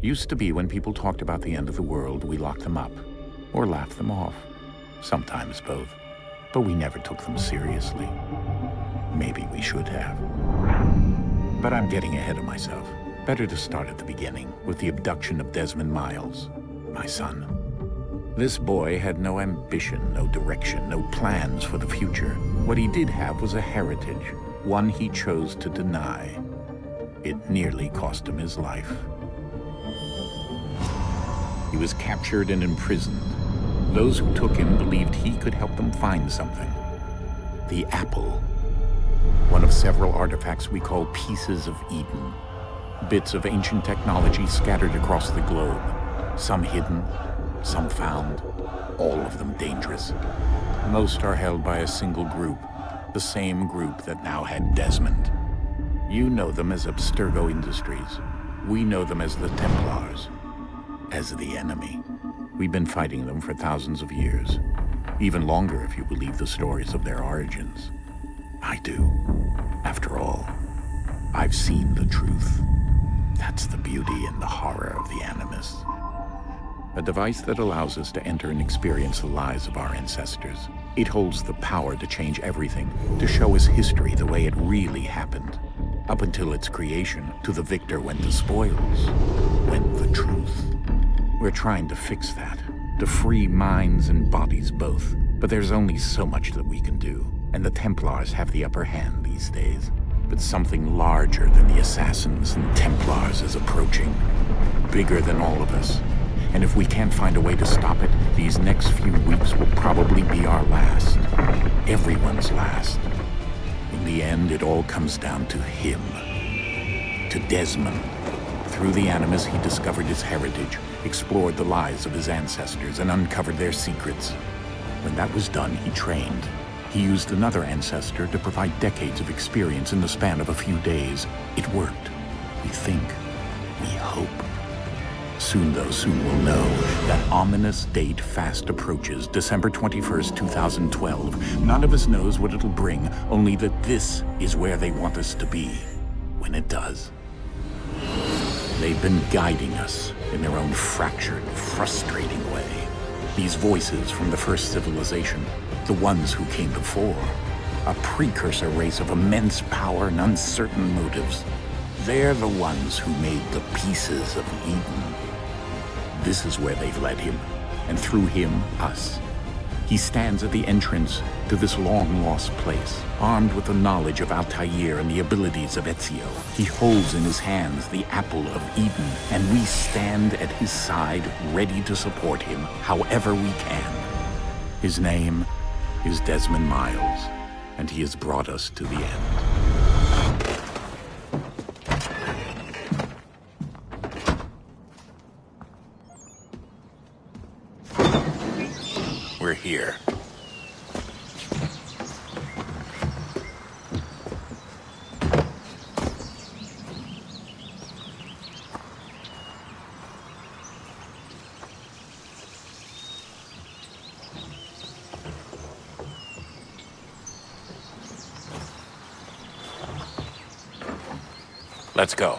Used to be when people talked about the end of the world, we locked them up, or laughed them off. Sometimes both. But we never took them seriously. Maybe we should have. But I'm getting ahead of myself. Better to start at the beginning, with the abduction of Desmond Miles, my son. This boy had no ambition, no direction, no plans for the future. What he did have was a heritage, one he chose to deny. It nearly cost him his life. He was captured and imprisoned. Those who took him believed he could help them find something. The apple. One of several artifacts we call pieces of Eden. Bits of ancient technology scattered across the globe. Some hidden, some found, all of them dangerous. Most are held by a single group, the same group that now had Desmond. You know them as Abstergo Industries. We know them as the Templars, as the enemy. We've been fighting them for thousands of years, even longer if you believe the stories of their origins. I do. After all, I've seen the truth. That's the beauty and the horror of the Animus. A device that allows us to enter and experience the lives of our ancestors. It holds the power to change everything, to show us history the way it really happened. Up until its creation, to the victor went the spoils, went the truth. We're trying to fix that, to free minds and bodies both. But there's only so much that we can do, and the Templars have the upper hand these days. But something larger than the Assassins and Templars is approaching, bigger than all of us. And if we can't find a way to stop it, these next few weeks will probably be our last. Everyone's last. In the end, it all comes down to him. To Desmond. Through the Animus, he discovered his heritage, explored the lives of his ancestors, and uncovered their secrets. When that was done, he trained. He used another ancestor to provide decades of experience in the span of a few days. It worked. We think. We hope. Soon, though, soon we'll know. That ominous date fast approaches, December 21st, 2012. None of us knows what it'll bring, only that this is where they want us to be, when it does. They've been guiding us in their own fractured, frustrating way. These voices from the first civilization, the ones who came before, a precursor race of immense power and uncertain motives. They're the ones who made the pieces of Eden. This is where they've led him, and through him, us. He stands at the entrance to this long-lost place, armed with the knowledge of Altair and the abilities of Ezio. He holds in his hands the apple of Eden, and we stand at his side, ready to support him however we can. His name is Desmond Miles, and he has brought us to the end. We're here. Let's go.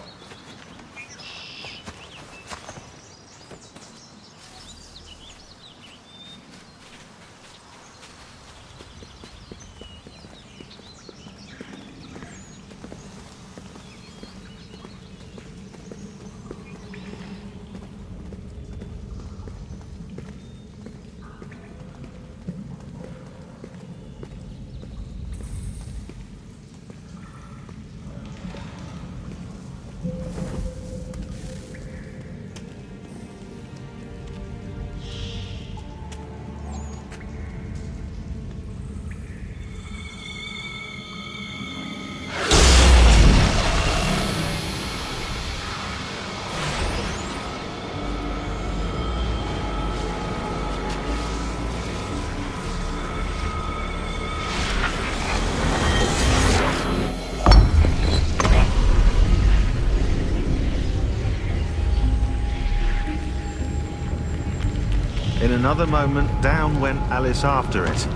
In another moment, down went Alice after it,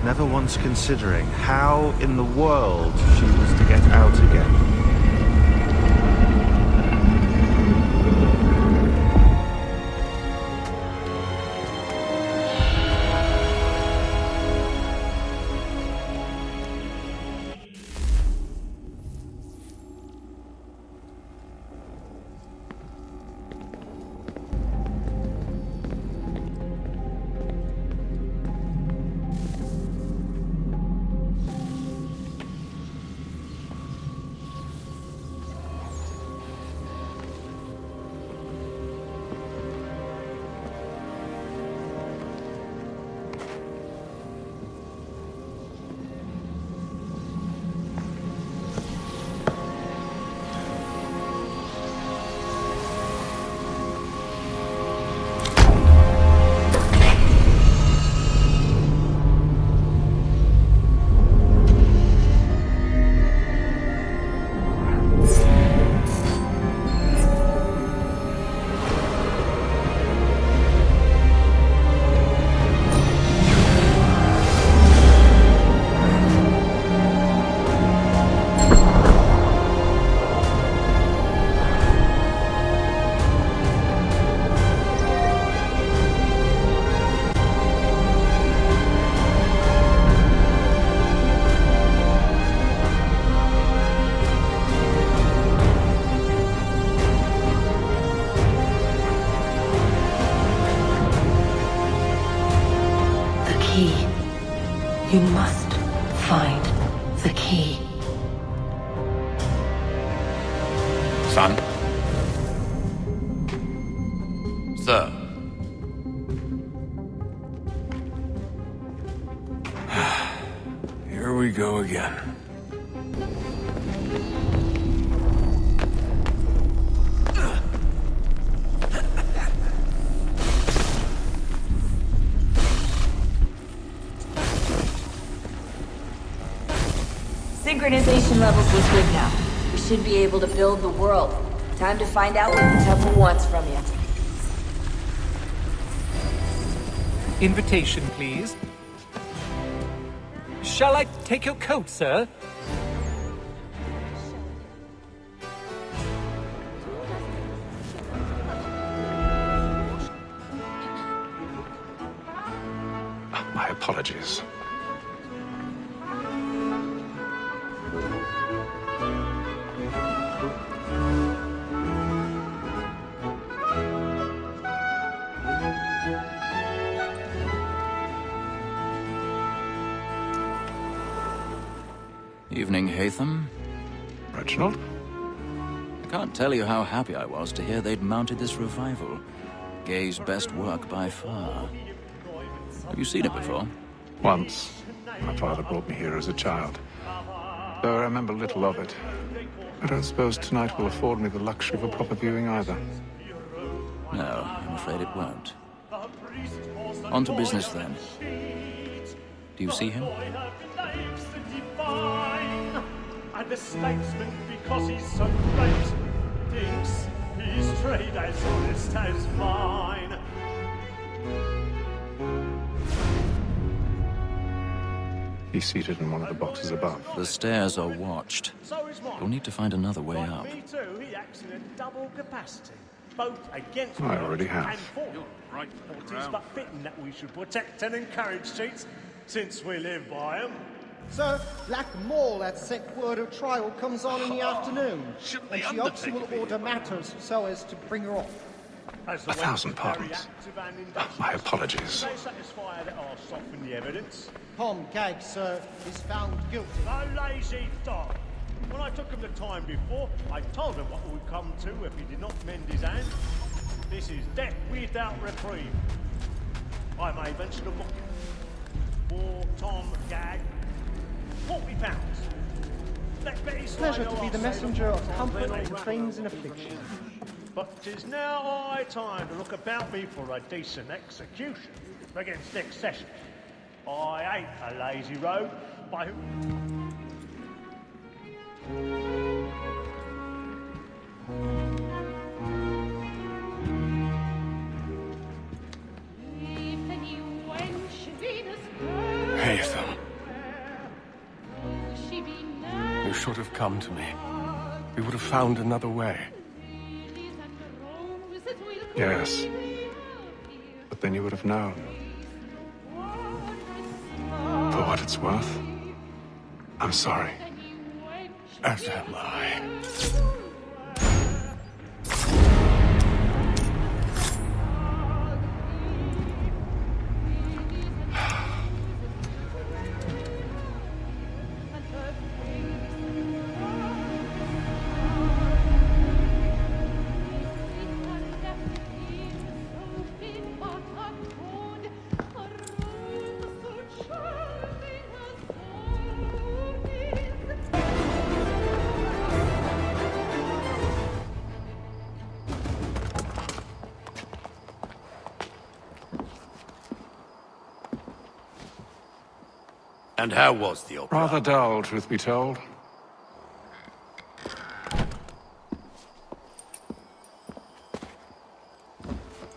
never once considering how in the world she was to get out again. You must find the key. Son? Sir. Here we go again. Synchronization levels look good now. We should be able to build the world. Time to find out what the temple wants from you. Invitation, please. Shall I take your coat, sir? My apologies. Evening, Hatham. Reginald? I can't tell you how happy I was to hear they'd mounted this revival. Gay's best work by far. Have you seen it before? Once. My father brought me here as a child. Though I remember little of it. I don't suppose tonight will afford me the luxury of a proper viewing either. No, I'm afraid it won't. On to business then. Do you see him? And the statesman, because he's so great, thinks his trade as honest as mine. He's seated in one of the boxes above. The stairs are watched. So is mine. You'll need to find another way Like up. me too, he acts in a double capacity, both against I me already have. and for me. It is but fitting that we should protect and encourage cheats, since we live by them. Sir, Black Mall had sent word of trial comes on in the afternoon, and she hopes you will order matters so as to bring her off. As the 1,000 West is very pardons. active and industrious, My apologies. they satisfy that I'll soften the evidence. Tom Gag, sir, is found guilty. No lazy dog. When I took him the time before, I told him what would come to if he did not mend his hand. This is death without reprieve. I may venture to book him. For Tom Gag, £40. Let Betty Pleasure Sligo to be the say messenger of Tom comfort Benno to friends in affliction. But 'tis now high time to look about me for a decent execution against next session. I ain't a lazy rogue, by who... Hatham. You should have come to me. We would have found another way. Yes. But then you would have known. For what it's worth, I'm sorry. As am I. And how was the opera? Rather dull, truth be told.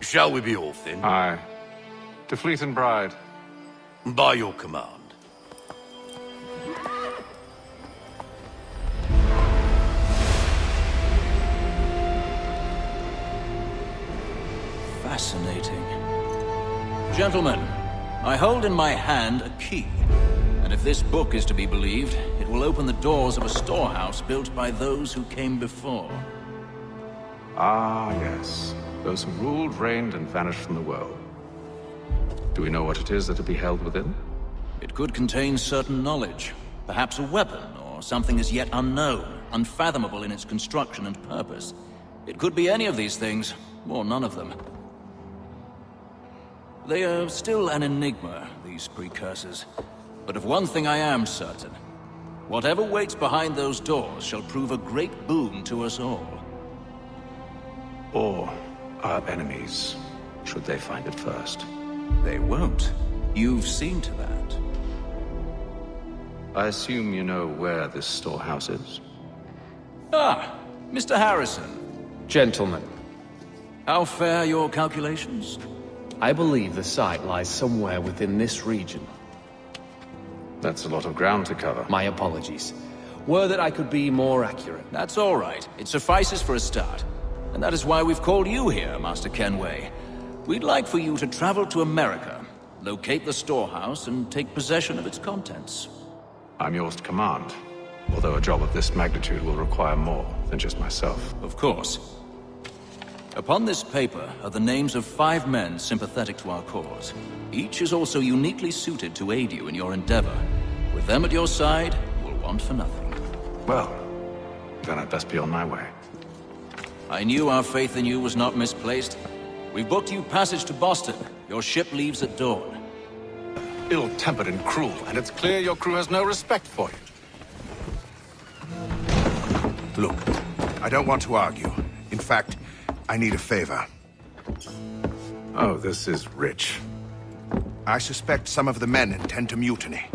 Shall we be off then? Aye. To Fleet and Bride. By your command. Fascinating. Gentlemen, I hold in my hand a key. And if this book is to be believed, it will open the doors of a storehouse built by those who came before. Ah, yes. Those who ruled, reigned, and vanished from the world. Do we know what it is that to be held within? It could contain certain knowledge, perhaps a weapon, or something as yet unknown, unfathomable in its construction and purpose. It could be any of these things, or none of them. They are still an enigma, these precursors. But of one thing I am certain. Whatever waits behind those doors shall prove a great boon to us all. Or our enemies, should they find it first. They won't. You've seen to that. I assume you know where this storehouse is? Ah, Mr. Harrison. Gentlemen, How fare your calculations? I believe the site lies somewhere within this region. That's a lot of ground to cover. My apologies. Were that I could be more accurate. That's all right. It suffices for a start. And that is why we've called you here, Master Kenway. We'd like for you to travel to America, locate the storehouse, and take possession of its contents. I'm yours to command, although a job of this magnitude will require more than just myself. Of course. Upon this paper are the names of 5 men sympathetic to our cause. Each is also uniquely suited to aid you in your endeavor. With them at your side, you will want for nothing. Well, then I'd best be on my way. I knew our faith in you was not misplaced. We've booked you passage to Boston. Your ship leaves at dawn. Ill-tempered and cruel, and it's clear your crew has no respect for you. Look, I don't want to argue. In fact, I need a favor. Oh, this is rich. I suspect some of the men intend to mutiny.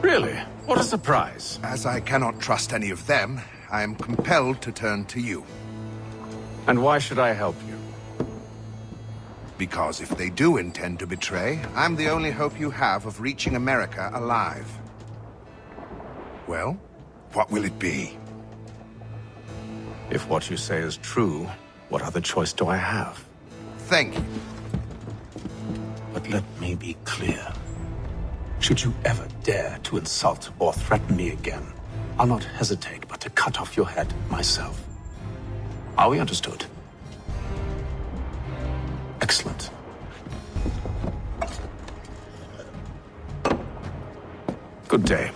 Really? What a surprise. As I cannot trust any of them, I am compelled to turn to you. And why should I help you? Because if they do intend to betray, I'm the only hope you have of reaching America alive. Well, what will it be? If what you say is true, what other choice do I have? Thank you. But let me be clear. Should you ever dare to insult or threaten me again, I'll not hesitate but to cut off your head myself. Are we understood? Excellent. Good day.